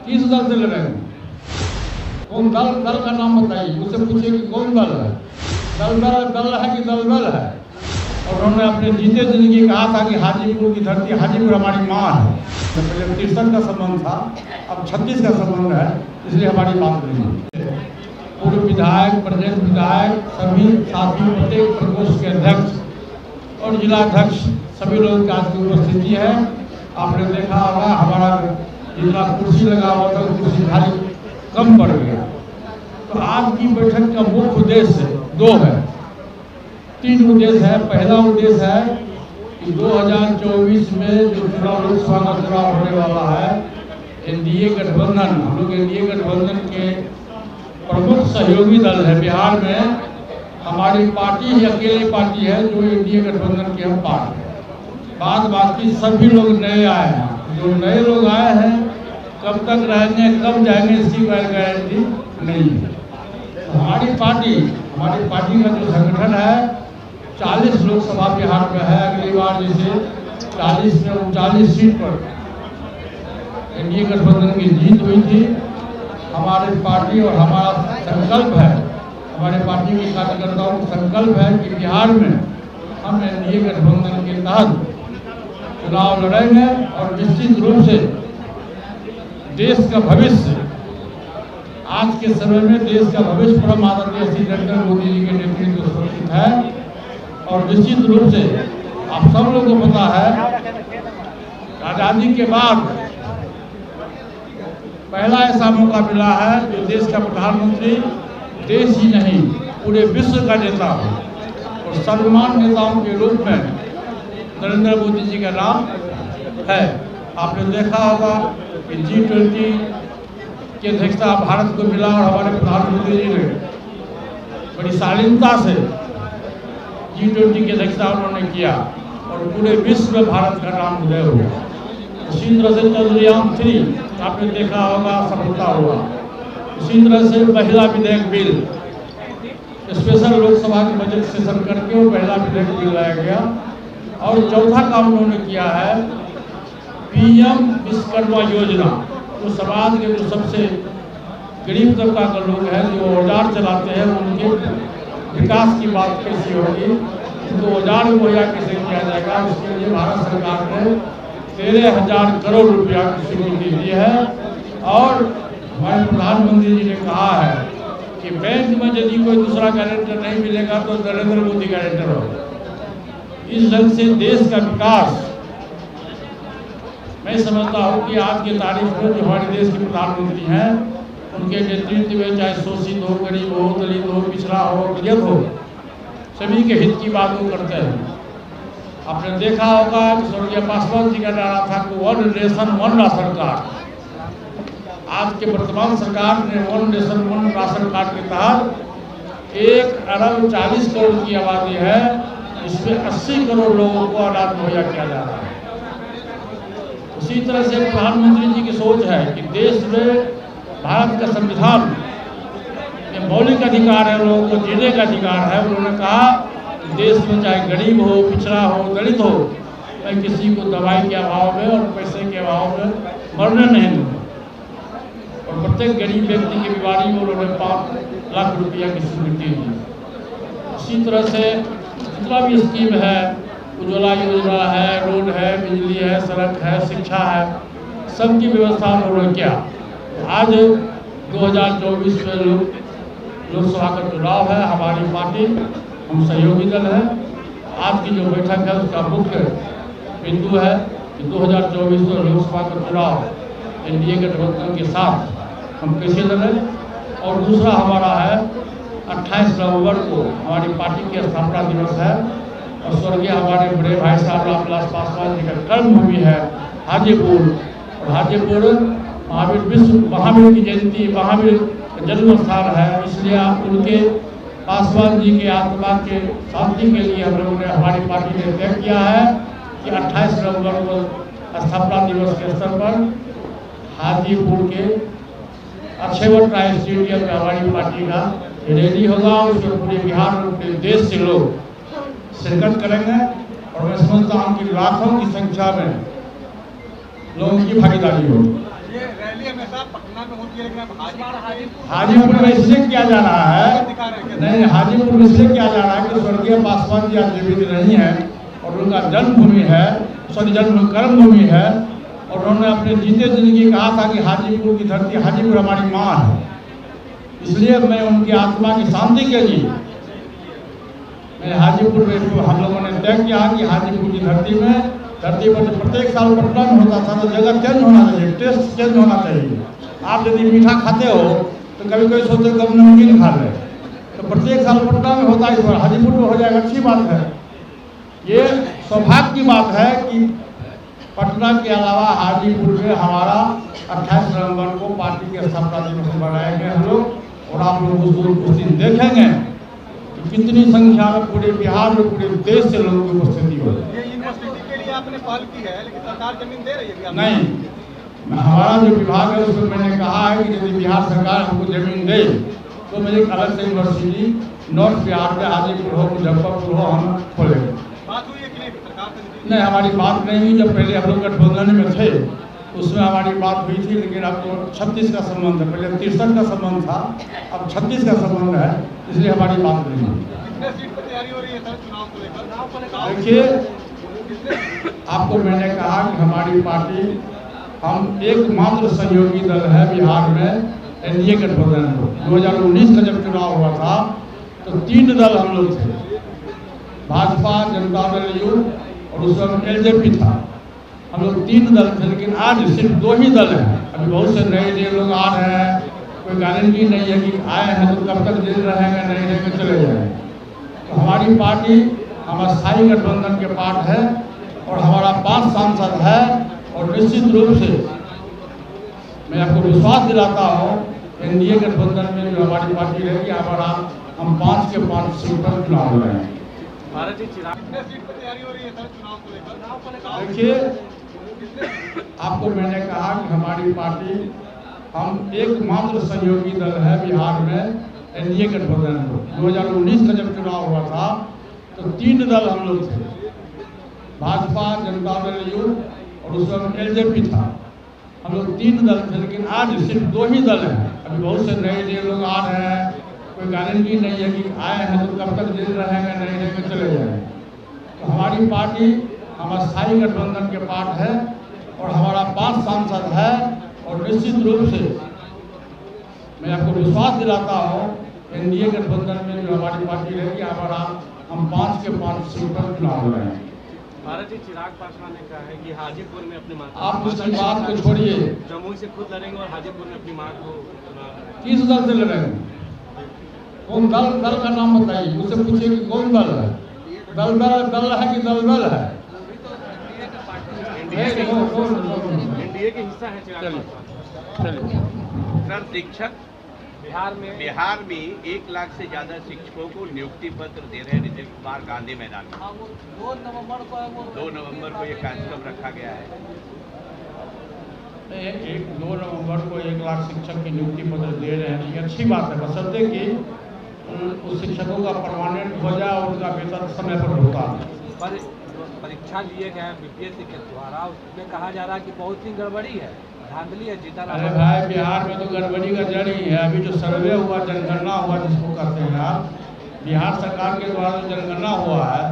किस दल से लड़ेंगे? कौन दल का नाम बताइए, मुझसे पूछिए कि कौन दल है। दल है कि दलबल है। और उन्होंने अपने जीते जिंदगी कहा था कि हाजीपुर की धरती, हाजीपुर हमारी माँ है। तो पहले 63 का संबंध था, अब 36 का संबंध है, इसलिए हमारी बात नहीं है। पूर्व विधायक, प्रेजेंट विधायक, सभी साथी, प्रत्येक प्रकोष्ठ के अध्यक्ष और जिलाध्यक्ष सभी लोगों की आज की उपस्थिति है। आपने देखा होगा हमारा जितना कुर्सी लगा हुआ था कुर्सी भारी कम पड़ गया। तो आज की बैठक का मुख्य उद्देश्य दो है, तीन उद्देश्य है। पहला उद्देश्य है कि 2024 में जो चुनाव, लोकसभा का चुनाव होने वाला है, एनडीए गठबंधन, हम लोग एनडीए गठबंधन के प्रमुख सहयोगी दल है। बिहार में हमारी पार्टी ही अकेली पार्टी है जो एनडीए गठबंधन की हम पार्टी है। बाकी सभी लोग नए आए हैं। जो नए लोग आए हैं कब तक रहेंगे, कब जाएंगे, इसकी कोई गारंटी नहीं है। हमारी पार्टी का जो संगठन है 40 लोकसभा बिहार में है। अगली बार जैसे 40 में 39 सीट पर एनडीए गठबंधन की जीत हुई थी। हमारी पार्टी और हमारा संकल्प है, हमारे पार्टी के कार्यकर्ताओं का संकल्प है कि बिहार में हम एनडीए गठबंधन के तहत चुनाव लड़ेंगे और निश्चित रूप से देश का भविष्य, आज के समय में देश का भविष्य परम आदरणीय श्री नरेंद्र मोदी जी के नेतृत्व में सुरक्षित है। और निश्चित रूप से आप सब लोगों को पता है आजादी के बाद पहला ऐसा मौका मिला है जो देश का प्रधानमंत्री देश ही नहीं पूरे विश्व का नेता हो, और सर्वमान्य नेताओं के रूप में नरेंद्र मोदी जी का नाम है। आपने देखा होगा कि G20 की अध्यक्षता भारत को मिला और हमारे प्रधानमंत्री जी ने बड़ी शालीनता से G20 की अध्यक्षता उन्होंने किया और पूरे विश्व में भारत का नाम उदय हुआ। उसी तरह से चंद्रयान 3 आपने देखा होगा, सफलता हुआ। उसी तरह से महिला विधेयक बिल स्पेशल लोकसभा के बजट सेशन करके वो महिला विधेयक बिल लाया गया। और चौथा काम उन्होंने किया है PM विश्वकर्मा योजना। जो समाज के जो सबसे गरीब तबका के लोग हैं जो औजार चलाते हैं, उनके विकास की बात कैसी होगी, उनको औजार मुहैया कैसे किया जाएगा, उसके लिए भारत सरकार ने 13,000 करोड़ रुपया की स्वीकृति दी है। और हमारे प्रधानमंत्री जी ने कहा है कि बैंक में यदि कोई दूसरा गारंटर नहीं मिलेगा तो नरेंद्र मोदी गारंटर होगा। इस ढंग से देश का विकास, मैं समझता हूँ कि आज की तारीख में जो हमारे देश के प्रधानमंत्री हैं उनके नेतृत्व में चाहे शोषित हो, गरीब हो, दलित हो, पिछड़ा हो, वृद्ध हो, सभी के हित की बात वो करते हैं। आपने देखा होगा कि स्वर्गीय पासवान जी का नारा था कि 1 नेशन 1 राशन कार्ड। आज के वर्तमान सरकार ने 1 नेशन 1 राशन कार्ड के तहत 1 अरब 40 करोड़ की आबादी है, इसमें 80 करोड़ लोगों को अनाज मुहैया किया जा रहा है। उसी तरह से प्रधानमंत्री जी की सोच है कि देश में भारत का संविधान में मौलिक अधिकार है, लोगों को जीने का अधिकार है। उन्होंने कहा कि देश में चाहे गरीब हो, पिछड़ा हो, दलित हो, मैं किसी को दवाई के अभाव में और पैसे के अभाव में मरने नहीं दूँगा। और प्रत्येक गरीब व्यक्ति की बीमारी में उन्होंने 5 लाख रुपया की स्वीकृति दी। इसी तरह से जितना भी स्कीम है, उज्ज्वला योजना है, रोड है, बिजली है, सड़क है, शिक्षा है, सबकी व्यवस्था उन्होंने किया। आज 2024 में लोकसभा का चुनाव है। हमारी पार्टी, हम सहयोगी दल है। आज की जो बैठक है उसका मुख्य बिंदु है कि 2024 में लोकसभा का चुनाव एनडीए गठबंधन के साथ हम कैसे लड़ें। और दूसरा हमारा है 28 नवंबर को हमारी पार्टी की स्थापना दिवस है और स्वर्गीय हमारे बड़े भाई साहब रामविलास पासवान जी का कर्मभूमि है हाजीपुर। और हाजीपुर महावीर की जयंती, महावीर जन्म स्थान है, इसलिए उनके पासवान जी के आत्मा के शांति के लिए हम लोगों ने, हमारी पार्टी ने तय किया है कि 28 नवंबर को स्थापना दिवस के स्तर पर हाजीपुर के अक्षयवट राय स्टेडियम में हमारी पार्टी का रैली होगा। उसमें पूरे बिहार और पूरे देश से लोग शिरकत करेंगे और मैं समझता हूँ कि लाखों की संख्या में लोगों की भागीदारी होगी। पटना में होती है, लेकिन अब हाजीपुर में इसलिए किया जा रहा है, नहीं हाजीपुर में इसलिए किया जा रहा है कि स्वर्गीय पासवान जी आज जीवित नहीं है और उनका जन्मभूमि है, सॉरी जन्म कर्मभूमि है, और उन्होंने अपने जीते जिंदगी कहा था कि हाजीपुर की धरती, हाजीपुर हमारी माँ है। इसलिए मैं उनकी आत्मा की शांति के लिए मैं हाजीपुर में, तो हम लोगों ने तय किया कि हाजीपुर की धरती पर प्रत्येक साल पटना में होता था तो जगह चेंज होना चाहिए, टेस्ट चेंज होना चाहिए। आप यदि मीठा खाते हो तो कभी कोई सोचते कब नमकीन खा ले, तो प्रत्येक साल पटना में होता है, इस बार हाजीपुर में हो जाएगा, अच्छी बात है। ये सौभाग्य की बात है कि पटना के अलावा हाजीपुर में हमारा 28 नवंबर को पार्टी के स्थापना दिवस मनाएंगे हम लोग, और आप लोग उस दिन देखेंगे कि कितनी संख्या में पूरे बिहार में, पूरे देश से लोगों की उपस्थिति हो। ये यूनिवर्सिटी के लिए आपने पहल की है, लेकिन सरकार जमीन दे रही है? नहीं, हमारा जो विभाग है उसमें मैंने कहा है कि यदि बिहार सरकार हमको जमीन दे तो मैं एक अलग से यूनिवर्सिटी नॉर्थ बिहार में हाजीपुर हो, मुजफ्फरपुर हो, हम खोलेंगे। बात हुई है कि नहीं सरकार से? नहीं, हमारी बात नहीं हुई। जब पहले हम लोग गठबंधन में थे उसमें हमारी बात हुई थी, लेकिन अब तो 36 का संबंध है, पहले 63 का संबंध था, अब 36 का संबंध है, इसलिए हमारी बात नहीं हुई। कितने सीट पर तैयारी हो रही है सर चुनाव को लेकर? देखिए, आपको मैंने कहा कि हमारी पार्टी, हम एकमात्र सहयोगी दल है बिहार में एनडीए गठबंधन को। 2019 का जब चुनाव हुआ था तो 3 दल हम लोग थे, भाजपा, जनता दल यू और उस वक्त एलजेपी था। हम लोग 3 दल थे, लेकिन आज सिर्फ 2 ही दल हैं। अभी बहुत से नए लोग आ रहे हैं, कोई गारंटी नहीं है कि आए हैं तो कब तक जेल रहेंगे, नहीं रहेंगे, चले जाएंगे। तो हमारी पार्टी हम अस्थायी गठबंधन के पार्ट है और हमारा 5 सांसद है, और निश्चित रूप से मैं आपको विश्वास दिलाता हूँ एनडीए गठबंधन में जो हमारी पार्टी रहेगी, हमारा हम 5 के 5 सीट पर चुनाव लड़ेंगे। कितने सीट पर तैयारी हो रही है सर चुनाव को लेकर? देखिए, आपको मैंने कहा कि हमारी पार्टी, हम एकमात्र सहयोगी दल है बिहार में एनडीए गठबंधन को। 2019 का जब चुनाव हुआ था तो 3 दल हम लोग थे, भाजपा, जनता दल यू और उस वक्त एलजेपी था। हम लोग 3 दल थे, लेकिन आज सिर्फ 2 ही दल हैं। अभी बहुत से नए लोग आ रहे हैं, कोई गारंटी नहीं है कि आए हैं तो कब तक जेल रहेंगे, नहीं रहेंगे, चले जाएंगे। तो हमारी पार्टी हम अस्थायी गठबंधन के पार्ट है और हमारा 5 सांसद है, और निश्चित रूप से मैं आपको विश्वास दिलाता हूँ एनडीए गठबंधन में जो हमारी पार्टी रहेगी, हमारा हम 5 के 5 सीट पर चुनाव लड़ेंगे। भारत जी, चिराग पासवान ने कहा है कि हाजीपुर में अपने मां, आप उसकी बात को छोड़िए, जमुई से खुद लड़ेंगे और हाजीपुर में अपनी मां को। किस दल से लड़ेंगे? कौन दल का नाम बताइए, उससे पूछिए कि कौन दल है। दल है कि दल है? एनडीए के हिस्सा है चिराग पासवान। सर, शिक्षक बिहार में 1 लाख से ज्यादा शिक्षकों को नियुक्ति पत्र दे रहे हैं नीतीश कुमार गांधी मैदान में। 2 नवंबर को ये कार्यक्रम रखा गया है। 2 नवंबर को 1 लाख शिक्षक की नियुक्ति पत्र दे रहे हैं, ये अच्छी बात है, बशर्ते कि उस शिक्षकों का परमानेंट हो जाए और उनका वेतन समय पर होता है। परीक्षा लिए गए बीपीएससी के द्वारा, उसमें कहा जा रहा है कि बहुत सी गड़बड़ी है, धांधली है, जीता। अरे भाई, बिहार में तो गड़बड़ी का जड़ ही है। अभी जो सर्वे हुआ, जनगणना हुआ जिसको कहते हैं आप, बिहार सरकार के द्वारा जो जनगणना हुआ है,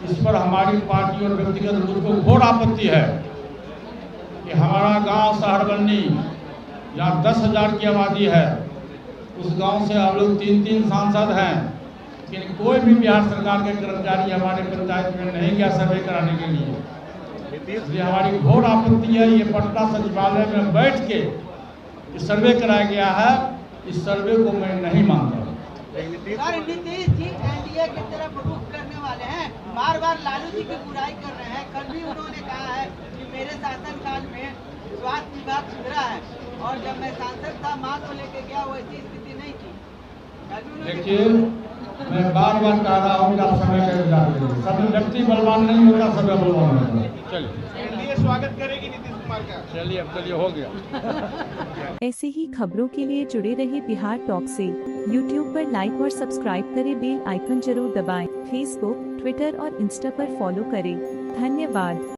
इस पर हमारी पार्टी और व्यक्तिगत रूप को घोर आपत्ति है कि हमारा गांव सहरबन्नी, जहाँ 10,000 की आबादी है, उस गांव से हम लोग 3 सांसद हैं, लेकिन कोई भी बिहार सरकार के कर्मचारी हमारे पंचायत में नहीं गया सर्वे कराने के लिए। इसलिए हमारी घोर आपत्ति है। ये पटना सचिवालय में बैठ के इस सर्वे कराया गया है, इस सर्वे को मैं नहीं मानता। सर, नीतीश जी एनडीए की तरफ रुख करने वाले हैं, बार बार लालू जी की बुराई कर रहे हैं। कल भी उन्होंने कहा है कि मेरे शासनकाल में स्वास्थ्य विभाग सुधरा है, और जब मैं सांसद था माँ को लेके गया, वैसी स्थिति नहीं थी। देखिए, मैं बार बार कह रहा हूँ कि आप समय का इंतजार करिए। सब व्यक्ति बलवान नहीं होता, समय बलवान होता। चलिए, एनडीए स्वागत करेगी नीतीश कुमार का। चलिए, अब चलिए, हो गया। ऐसे ही खबरों के लिए जुड़े रहिए बिहार टॉक से। यूट्यूब पर लाइक और सब्सक्राइब करें, बेल आइकन जरूर दबाएं। फेसबुक, ट्विटर और इंस्टा पर फॉलो करें। धन्यवाद।